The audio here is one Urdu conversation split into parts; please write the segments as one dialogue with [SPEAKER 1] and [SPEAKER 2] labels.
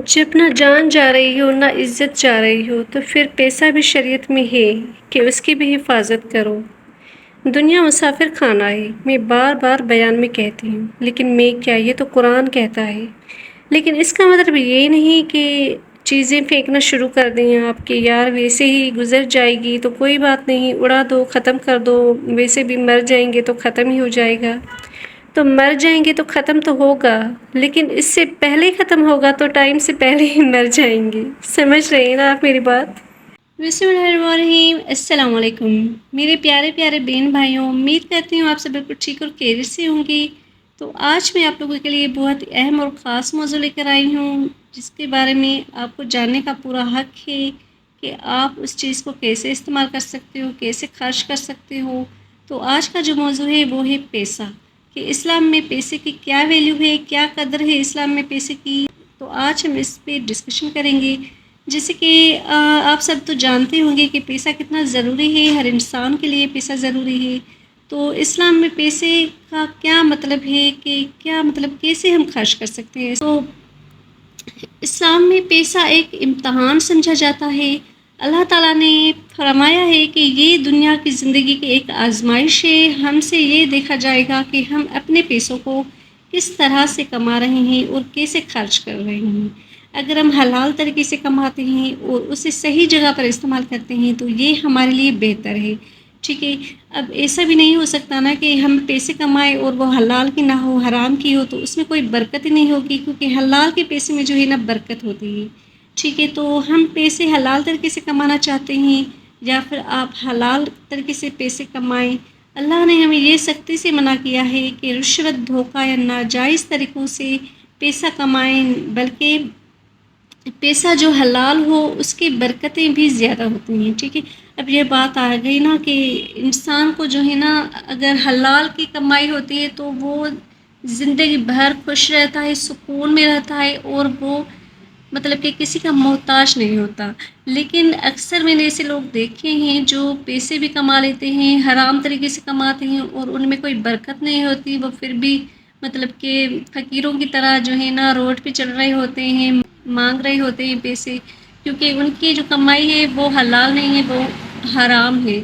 [SPEAKER 1] جب نہ جان جا رہی ہو نہ عزت جا رہی ہو تو پھر پیسہ بھی شریعت میں ہے کہ اس کی بھی حفاظت کرو۔ دنیا مسافر خانہ ہے، میں بار بار بیان میں کہتی ہوں، لیکن میں کیا، یہ تو قرآن کہتا ہے۔ لیکن اس کا مطلب یہ نہیں کہ چیزیں پھینکنا شروع کر دیں آپ کہ یار ویسے ہی گزر جائے گی تو کوئی بات نہیں، اڑا دو، ختم کر دو، ویسے بھی مر جائیں گے تو ختم ہی ہو جائے گا۔ تو مر جائیں گے تو ختم تو ہوگا، لیکن اس سے پہلے ختم ہوگا تو ٹائم سے پہلے ہی مر جائیں گے۔ سمجھ رہے ہیں نا آپ میری بات؟ بسم اللہ الرحمن الرحیم۔ السلام علیکم میرے پیارے پیارے بہن بھائیوں، امید کرتی ہوں آپ سب بالکل ٹھیک اور خیریت سے ہوں گی۔ تو آج میں آپ لوگوں کے لیے بہت اہم اور خاص موضوع لے کر آئی ہوں، جس کے بارے میں آپ کو جاننے کا پورا حق ہے کہ آپ اس چیز کو کیسے استعمال کر سکتے ہو، کیسے خرچ کر سکتے ہو۔ تو آج کا جو موضوع ہے وہ ہے پیسہ، کہ اسلام میں پیسے کی کیا ویلیو ہے، کیا قدر ہے اسلام میں پیسے کی۔ تو آج ہم اس پہ ڈسکشن کریں گے، جیسے کہ آپ سب تو جانتے ہوں گے کہ پیسہ کتنا ضروری ہے، ہر انسان کے لیے پیسہ ضروری ہے۔ تو اسلام میں پیسے کا کیا مطلب ہے، کہ کیا مطلب کیسے ہم خرچ کر سکتے ہیں۔ تو اسلام میں پیسہ ایک امتحان سمجھا جاتا ہے۔ اللہ تعالیٰ نے فرمایا ہے کہ یہ دنیا کی زندگی کی ایک آزمائش ہے، ہم سے یہ دیکھا جائے گا کہ ہم اپنے پیسوں کو کس طرح سے کما رہے ہیں اور کیسے خرچ کر رہے ہیں۔ اگر ہم حلال طریقے سے کماتے ہیں اور اسے صحیح جگہ پر استعمال کرتے ہیں تو یہ ہمارے لیے بہتر ہے، ٹھیک ہے۔ اب ایسا بھی نہیں ہو سکتا نا کہ ہم پیسے کمائیں اور وہ حلال کی نہ ہو، حرام کی ہو، تو اس میں کوئی برکت ہی نہیں ہوگی، کیونکہ حلال کے پیسے میں جو ہے نا برکت ہوتی ہے، ٹھیک ہے۔ تو ہم پیسے حلال طریقے سے کمانا چاہتے ہیں یا پھر آپ حلال طریقے سے پیسے کمائیں۔ اللہ نے ہمیں یہ سختی سے منع کیا ہے کہ رشوت، دھوکہ یا ناجائز طریقوں سے پیسہ کمائیں، بلکہ پیسہ جو حلال ہو اس کی برکتیں بھی زیادہ ہوتی ہیں، ٹھیک ہے۔ اب یہ بات آ گئی نا کہ انسان کو جو ہے نا اگر حلال کی کمائی ہوتی ہے تو وہ زندگی بھر خوش رہتا ہے، سکون میں رہتا ہے، اور وہ مطلب کہ کسی کا محتاج نہیں ہوتا۔ لیکن اکثر میں نے ایسے لوگ دیکھے ہیں جو پیسے بھی کما لیتے ہیں، حرام طریقے سے کماتے ہیں، اور ان میں کوئی برکت نہیں ہوتی، وہ پھر بھی مطلب کہ فقیروں کی طرح جو ہے نا روڈ پہ چل رہے ہوتے ہیں، مانگ رہے ہوتے ہیں پیسے، کیونکہ ان کی جو کمائی ہے وہ حلال نہیں ہے، وہ حرام ہے۔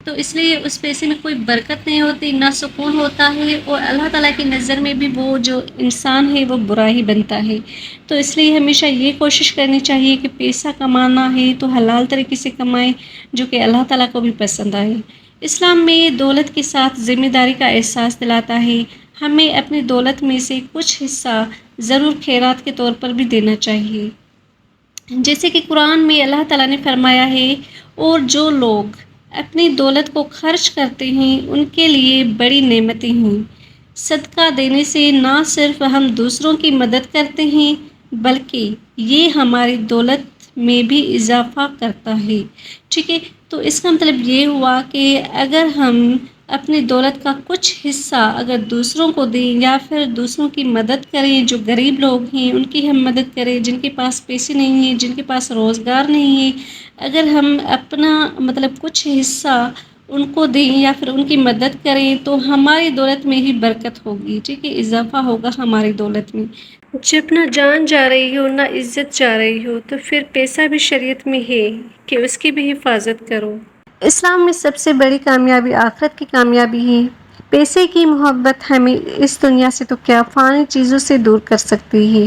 [SPEAKER 1] تو اس لیے اس پیسے میں کوئی برکت نہیں ہوتی، نہ سکون ہوتا ہے، اور اللہ تعالیٰ کی نظر میں بھی وہ جو انسان ہے وہ برا ہی بنتا ہے۔ تو اس لیے ہمیشہ یہ کوشش کرنی چاہیے کہ پیسہ کمانا ہے تو حلال طریقے سے کمائیں، جو کہ اللہ تعالیٰ کو بھی پسند آئے۔ اسلام میں دولت کے ساتھ ذمہ داری کا احساس دلاتا ہے، ہمیں اپنی دولت میں سے کچھ حصہ ضرور خیرات کے طور پر بھی دینا چاہیے، جیسے کہ قرآن میں اللہ تعالیٰ نے فرمایا ہے، اور جو لوگ اپنی دولت کو خرچ کرتے ہیں ان کے لیے بڑی نعمتیں ہیں۔ صدقہ دینے سے نہ صرف ہم دوسروں کی مدد کرتے ہیں بلکہ یہ ہماری دولت میں بھی اضافہ کرتا ہے، ٹھیک ہے۔ تو اس کا مطلب یہ ہوا کہ اگر ہم اپنی دولت کا کچھ حصہ اگر دوسروں کو دیں یا پھر دوسروں کی مدد کریں، جو غریب لوگ ہیں ان کی ہم مدد کریں، جن کے پاس پیسے نہیں ہیں، جن کے پاس روزگار نہیں ہے، اگر ہم اپنا مطلب کچھ حصہ ان کو دیں یا پھر ان کی مدد کریں تو ہماری دولت میں ہی برکت ہوگی، ٹھیک ہے، اضافہ ہوگا ہماری دولت میں۔ جب نہ جان جا رہی ہو نہ عزت جا رہی ہو تو پھر پیسہ بھی شریعت میں ہے کہ اس کی بھی حفاظت کرو۔ اسلام میں سب سے بڑی کامیابی آخرت کی کامیابی ہے۔ پیسے کی محبت ہمیں اس دنیا سے تو کیا فانی چیزوں سے دور کر سکتی ہے۔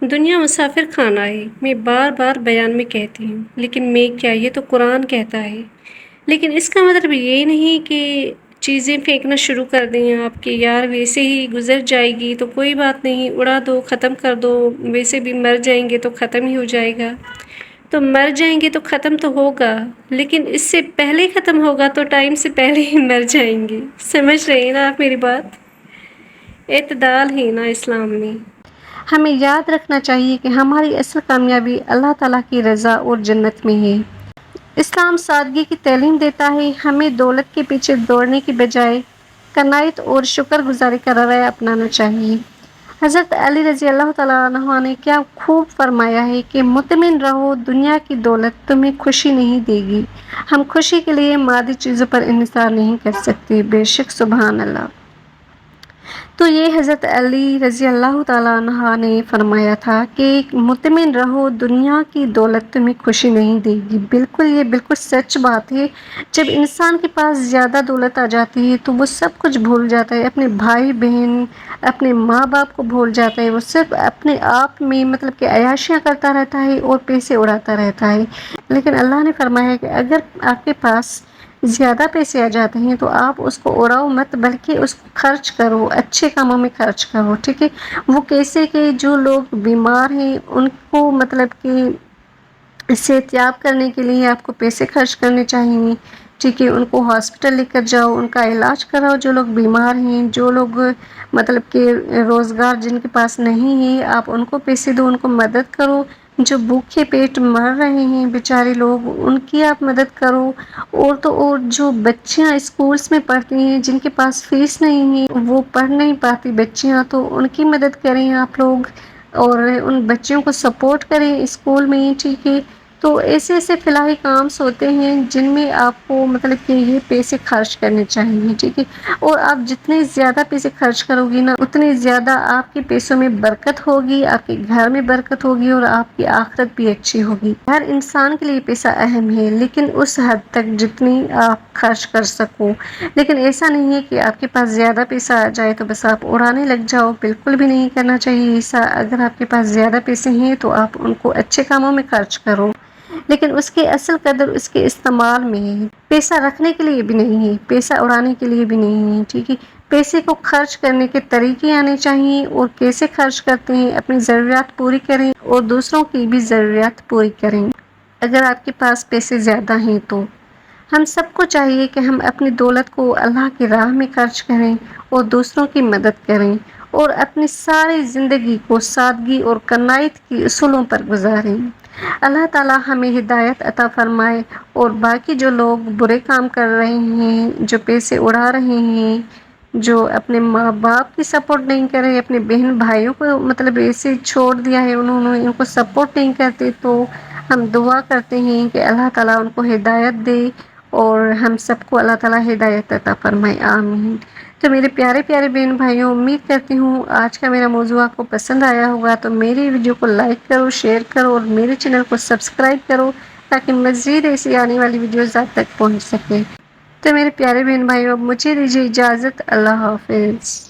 [SPEAKER 1] دنیا مسافر خانہ ہے، میں بار بار بیان میں کہتی ہوں، لیکن میں کیا، یہ تو قرآن کہتا ہے۔ لیکن اس کا مطلب یہ نہیں کہ چیزیں پھینکنا شروع کر دیں آپ کہ یار ویسے ہی گزر جائے گی تو کوئی بات نہیں، اڑا دو، ختم کر دو، ویسے بھی مر جائیں گے تو ختم ہی ہو جائے گا۔ تو مر جائیں گے تو ختم تو ہوگا، لیکن اس سے پہلے ختم ہوگا تو ٹائم سے پہلے ہی مر جائیں گے۔ سمجھ رہے ہیں نا آپ میری بات؟ اعتدال ہے نا اسلام میں۔ ہمیں یاد رکھنا چاہیے کہ ہماری اصل کامیابی اللہ تعالیٰ کی رضا اور جنت میں ہے۔ اسلام سادگی کی تعلیم دیتا ہے، ہمیں دولت کے پیچھے دوڑنے کی بجائے قناعت اور شکر گزاری کا رویہ اپنانا چاہیے۔ حضرت علی رضی اللہ تعالیٰ عنہ نے کیا خوب فرمایا ہے کہ مطمئن رہو، دنیا کی دولت تمہیں خوشی نہیں دے گی، ہم خوشی کے لیے مادی چیزوں پر انحصار نہیں کر سکتے، بے شک سبحان اللہ۔ تو یہ حضرت علی رضی اللہ تعالیٰ عنہ نے فرمایا تھا کہ مطمئن رہو، دنیا کی دولت تمہیں خوشی نہیں دے گی۔ بالکل، یہ بالکل سچ بات ہے۔ جب انسان کے پاس زیادہ دولت آ جاتی ہے تو وہ سب کچھ بھول جاتا ہے، اپنے بھائی بہن، اپنے ماں باپ کو بھول جاتا ہے، وہ صرف اپنے آپ میں مطلب کہ عیاشیاں کرتا رہتا ہے اور پیسے اڑاتا رہتا ہے۔ لیکن اللہ نے فرمایا کہ اگر آپ کے پاس زیادہ پیسے آ جاتے ہیں تو آپ اس کو اڑاؤ مت، بلکہ اس کو خرچ کرو، اچھے کاموں میں خرچ کرو، ٹھیک ہے۔ وہ کیسے کہ جو لوگ بیمار ہیں ان کو مطلب کہ صحت یاب کرنے کے لیے آپ کو پیسے خرچ کرنے چاہیے، ٹھیک ہے۔ ان کو ہاسپٹل لے کر جاؤ، ان کا علاج کراؤ، جو لوگ بیمار ہیں، جو لوگ مطلب کہ روزگار جن کے پاس نہیں ہے، آپ ان کو پیسے دو، ان کو مدد کرو۔ جو بھوکے پیٹ مر رہے ہیں بیچارے لوگ، ان کی آپ مدد کرو۔ اور تو اور جو بچیاں اسکولس میں پڑھتی ہیں، جن کے پاس فیس نہیں ہے، وہ پڑھ نہیں پاتی بچیاں، تو ان کی مدد کریں آپ لوگ، اور ان بچیوں کو سپورٹ کریں اسکول میں، ٹھیک ہے۔ تو ایسے ایسے فلاحی کام ہوتے ہیں جن میں آپ کو مطلب کہ یہ پیسے خرچ کرنے چاہیے، ٹھیک ہے۔ اور آپ جتنے زیادہ پیسے خرچ کرو گی نا، اتنے زیادہ آپ کے پیسوں میں برکت ہوگی، آپ کے گھر میں برکت ہوگی، اور آپ کی آخرت بھی اچھی ہوگی۔ ہر انسان کے لیے پیسہ اہم ہے، لیکن اس حد تک جتنی آپ خرچ کر سکو۔ لیکن ایسا نہیں ہے کہ آپ کے پاس زیادہ پیسہ آ جائے تو بس آپ اڑانے لگ جاؤ، بالکل بھی نہیں کرنا چاہیے ایسا۔ اگر آپ کے پاس زیادہ پیسے ہیں تو آپ ان کو اچھے کاموں میں خرچ کرو، لیکن اس کی اصل قدر اس کے استعمال میں ہے۔ پیسہ رکھنے کے لیے بھی نہیں ہے، پیسہ اڑانے کے لیے بھی نہیں ہے، ٹھیک ہے۔ پیسے کو خرچ کرنے کے طریقے آنے چاہیے، اور کیسے خرچ کرتے ہیں، اپنی ضروریات پوری کریں اور دوسروں کی بھی ضروریات پوری کریں۔ اگر آپ کے پاس پیسے زیادہ ہیں تو ہم سب کو چاہیے کہ ہم اپنی دولت کو اللہ کی راہ میں خرچ کریں اور دوسروں کی مدد کریں، اور اپنی ساری زندگی کو سادگی اور قناعت کی اصولوں پر گزاریں۔ اللہ تعالیٰ ہمیں ہدایت عطا فرمائے، اور باقی جو لوگ برے کام کر رہے ہیں، جو پیسے اڑا رہے ہیں، جو اپنے ماں باپ کی سپورٹ نہیں کر رہے، اپنے بہن بھائیوں کو مطلب ایسے چھوڑ دیا ہے، انہوں نے ان کو سپورٹ نہیں کرتے، تو ہم دعا کرتے ہیں کہ اللہ تعالیٰ ان کو ہدایت دے، اور ہم سب کو اللہ تعالیٰ ہدایت عطا فرمائے، آمین۔ تو میرے پیارے پیارے بہن بھائیوں، امید کرتی ہوں آج کا میرا موضوع آپ کو پسند آیا ہوگا، تو میری ویڈیو کو لائک کرو، شیئر کرو، اور میرے چینل کو سبسکرائب کرو، تاکہ مزید ایسی آنے والی ویڈیوز آپ تک پہنچ سکیں۔ تو میرے پیارے بہن بھائیوں، اب مجھے دیجیے اجازت، اللہ حافظ۔